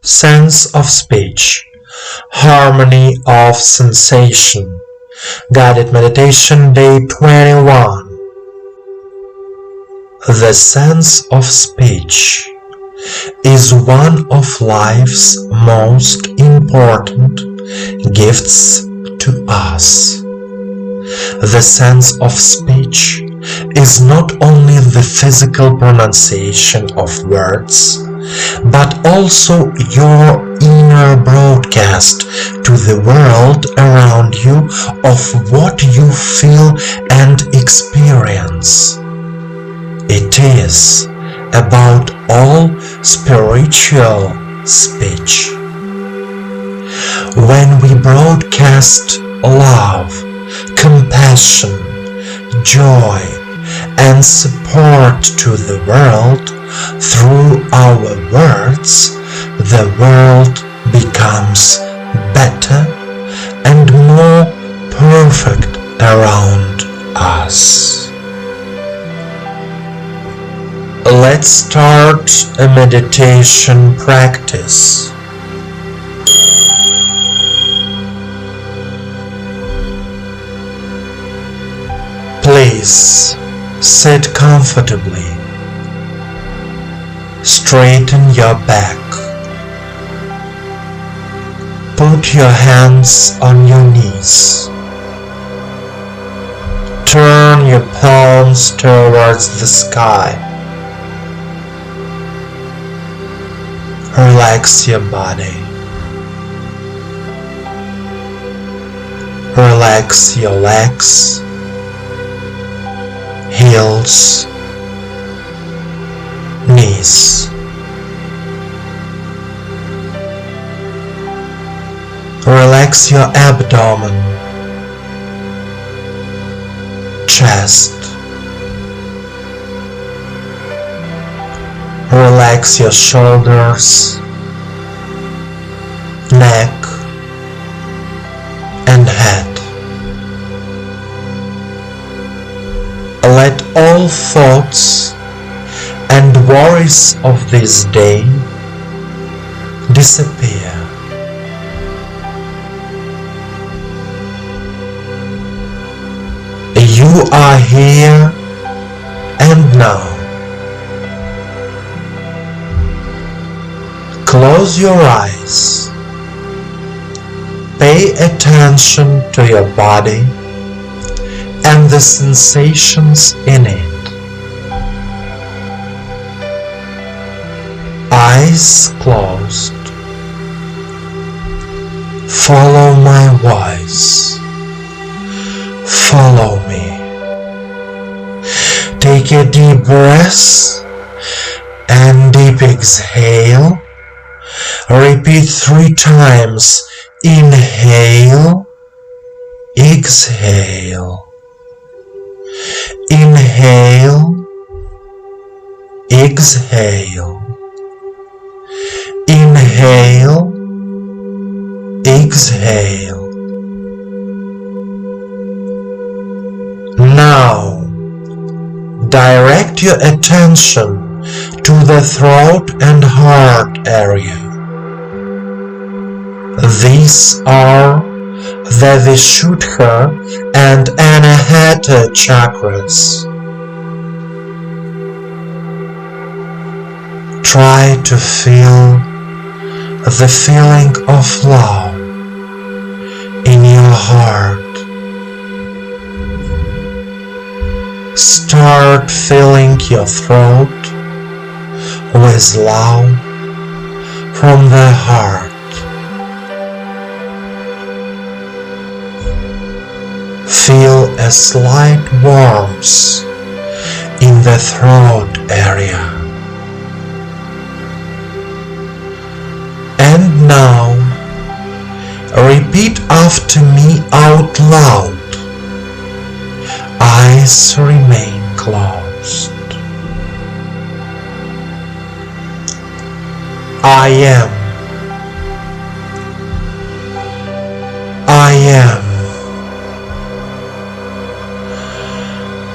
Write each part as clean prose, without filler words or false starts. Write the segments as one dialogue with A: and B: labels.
A: sense of speech, harmony of sensation. Guided Meditation Day 21. The sense of speech is one of life's most important gifts to us. The sense of speech is not only the physical pronunciation of words, but also your inner broadcast to the world around you of what you feel and experience. It is about all spiritual speech. When we broadcast love, compassion, joy, and support to the world through our words, the world becomes better and more perfect around us. Let's start a meditation practice. Please sit comfortably. Straighten your back. Put your hands on your knees. Turn your palms towards the sky. Relax your body. Relax your legs, heels, knees. Relax your abdomen, chest. Relax your shoulders, neck, and head. Let all thoughts and worries of this day disappear. You are here and now. Close your eyes. Pay attention to your body and the sensations in it. Eyes closed. Follow my voice. Follow me. Take a deep breath and deep exhale. Repeat 3 times. Inhale, exhale. Inhale, exhale. Inhale, exhale. Now, direct your attention to the throat and heart area. These are the Vishuddha and Anahata chakras. Try to feel the feeling of love in your heart. Start filling your throat with love from the heart. Feel a slight warmth in the throat area. And now, repeat after me out loud. Eyes remain closed. I am. I am.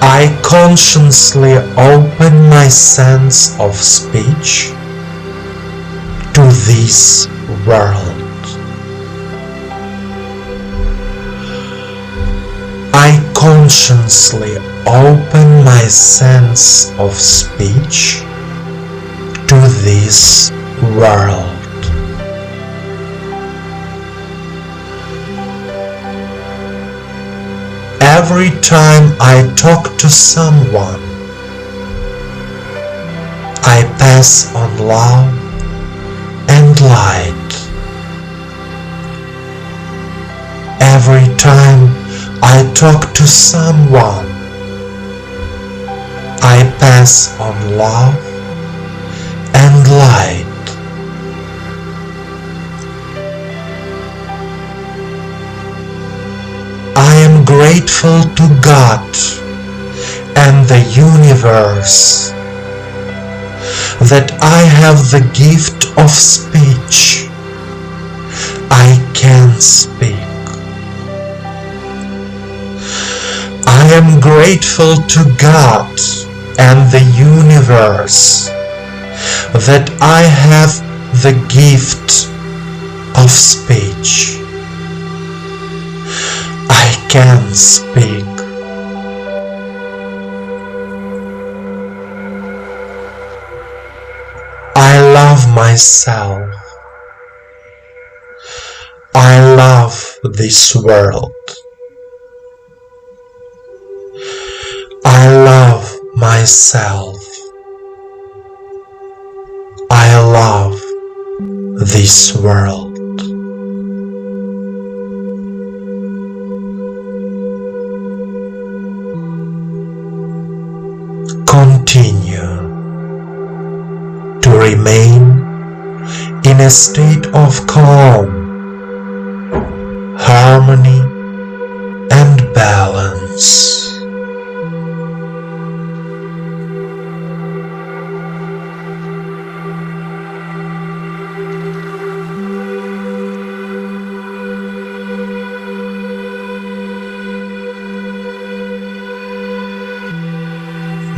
A: I consciously open my sense of speech to this world. I consciously open my sense of speech to this world. Every time I talk to someone, I pass on love and light. Every time I talk to someone, I pass on love and light. I am grateful to God and the universe that I have the gift of speech. I can speak. I am grateful to God and the universe that I have the gift of speech. I can speak. I love myself. I love this world. I love myself. I love this world. Continue to remain in a state of calm, harmony, and balance.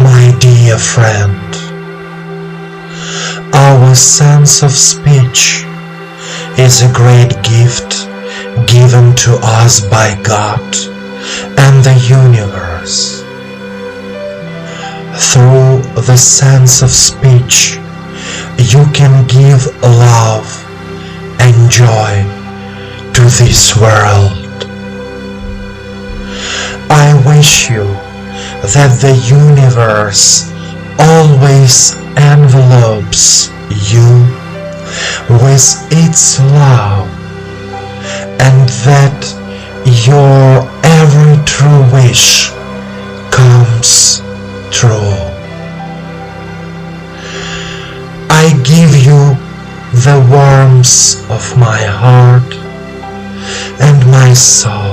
A: My dear friend, our sense of speech is a great gift given to us by God and the universe. Through the sense of speech, you can give love and joy to this world. I wish you that the universe always envelopes you with its love, and that your every true wish comes true. I give you the warmth of my heart and my soul.